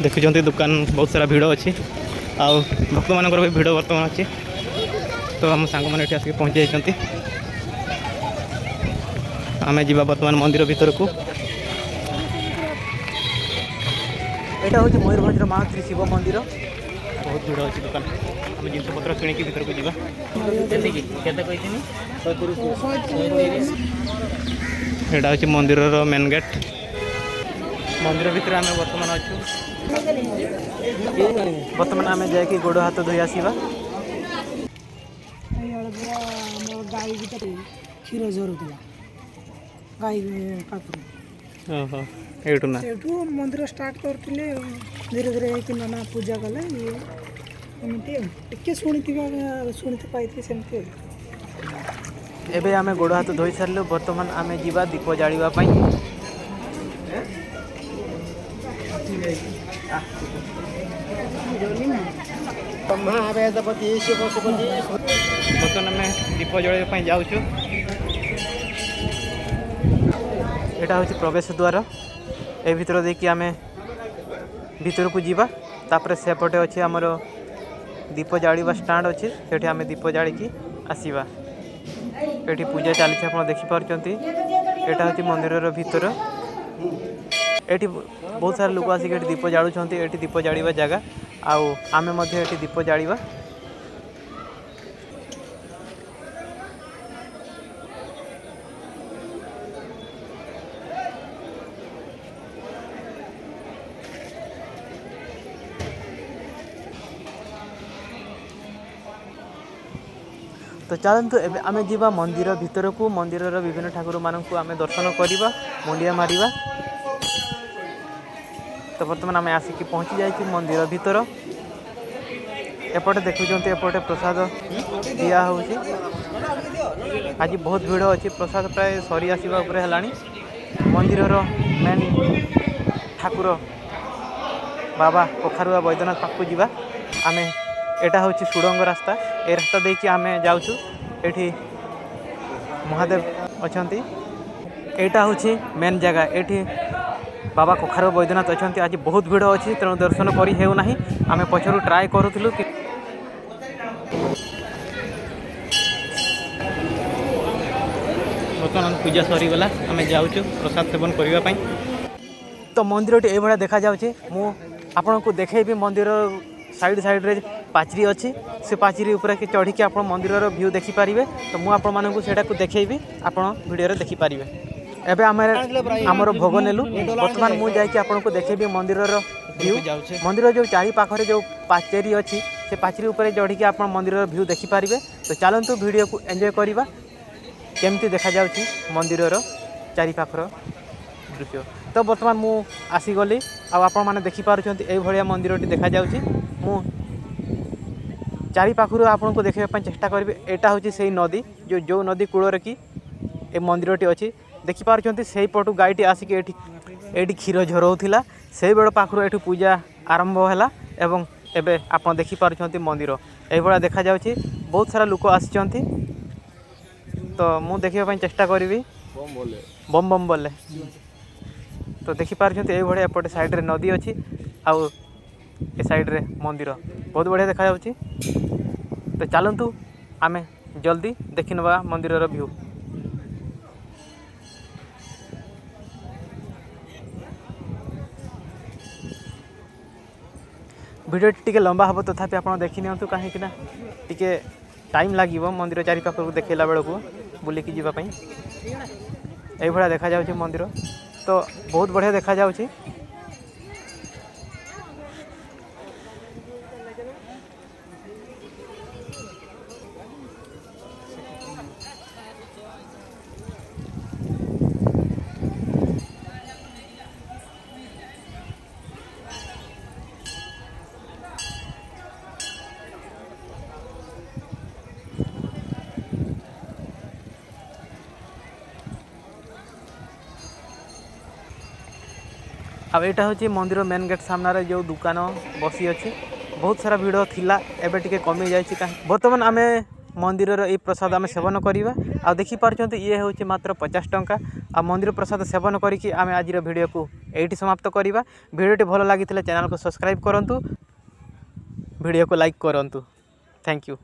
देखुं दुकान बहुत सारा भिड़ अच्छी आउ भक्त मानकर भी भिड़ बर्तमान अच्छी। तो आम सांग मैंने आसिक पहुँची जाती आम जा बर्तमान मंदिर भीतर को। यहाँ हूँ मयूरभंज महाश्री शिव मंदिर बहुत भिड़ अच्छी दुकान आम जिनपतर किणिकी भीतर को जावा। यहाँ हूँ मंदिर मेन गेट मंदिर भीतर आम बर्तमान अच्छु बर्तमान आम जाकि गोड़ हाथ धोई आसवा। गाई क्षीर झरुला गाई पाखर से मंदिर स्टार्ट करते धीरे धीरे नाना पूजा कले टे शुणी पाई सेमती। एबे आमे गोड़ हाथ धोई सारू बर्तमान आमे जीवा दीप जालिबा पई। बर्तमान आमे दीप जलाइबा पई जाउछु। एटा होछि प्रवेश द्वार ए भीतर देखि आमे भीतर को जीवा तापर सेपटे अछि हमर दीप जालिबा स्टैंड अछि सेठी आमे दीप जाली की आसीबा। एठी पूजा चली आप देखिपार्टी। यहाँ हूँ मंदिर भीतर एटी बहुत सारा लोग आसिक दीप जालुं ये दीप जालिबा जगह आमे दीप जालिबा। तो चलतु आम जा मंदिर भीतर को मंदिर विभिन्न ठाकुर मानक आम दर्शन करवा मुंडिया मारिबा। तो बर्तमान आम आसिक पहुँची जाइए मंदिर भीतर। एपटे देखुंत एपटे प्रसाद दिया होची। आज बहुत भीड़ अच्छी प्रसाद प्राय सरी आसवा है। मंदिर मेन ठाकुर बाबा कखारुआ बैद्यनाथ पाखु जावा आम। एटा हूँ सुड़ंग रास्ता ए रास्ता देखिए आम जाऊँ एठी महादेव अच्छा। यहाँ हूँ मेन जगह एठी बाबा कखारुआ बैद्यनाथ अच्छा। आज बहुत भीड़ अच्छी तेणु दर्शन करी हेउना आम पछरू ट्राए करूँ। बर्तमान पूजा सरीगला आम जाऊँ प्रसाद सेवन करने। तो मंदिर ये देखा जाऊँगी मु आपन को देखेबी मंदिर साइड साइड रे पाचरी अच्छी से पाचरी ऊपर कि चढ़ी आप मंदिर व्यू देखिपारे। तो मुझे को देखेबी आप वीडियो देखिपारे। एबे आमर भोग नेलु बर्तमान मुझे आपको देखेबी मंदिर व्यू। मंदिर जो चारि पाखरे जो पाचेरी अच्छी से पाचेरी ऊपर चढ़ी आप मंदिर व्यू देखिपारे। तो चलतु वीडियो को एंजॉय करवा केमती देखा जाउची मंदिर चारि पाखर दृश्य। तो बर्तमान मु आसीगली आपण मैंने देखिपारे ये भाया मंदिरटी देखा जाउची। मु चारि पाखर आपन को देखा चेष्टा करी। एटा हूँ से नदी जो नदी कूलर कि ए मंदिरटी अच्छी देखिपारे। से पटु गाईटी आसिक ये क्षीर झरौला से बेड़ पाखर ये पूजा आरंभ है। एवं एबे आप देखिपारे मंदिर ये देखा जाउची। बहुत सारा लोक आसी तो मु देखा चेष्टा करी बम बम बोले। तो देखिपारे ये भाया एपटे साइड रे नदी अच्छी आउ ए साइड रे मंदिर बहुत बढ़िया देखा जाउची। तो चलतु आमे जल्दी देखि नवा मंदिर व्यू। वीडियो टी लंबा हम तथापि आप देखी नियंतु कहीं टी टाइम लगे मंदिर चारि पाखर देखला बेलू बुलिकी जावाई। ये भाया देखा जाउची मंदिर तो बहुत बढ़िया देखा जाउची। अब यहाँ हूँ मंदिर मेन गेट सामने जो दुकान बसी अच्छी बहुत सारा भिड़ थिला एबे टिके कमी जाइए। बर्तमान आम मंदिर ये प्रसाद आम सेवन करवा आ देखिपार ये हूँ मात्र 50 टंका आ मंदिर प्रसाद सेवन करके आम आज वीडियो को यही समाप्त करवा। वीडियोटी भल लगी चैनल को सब्सक्राइब करूँ, वीडियो को लाइक करूँ। Thank you.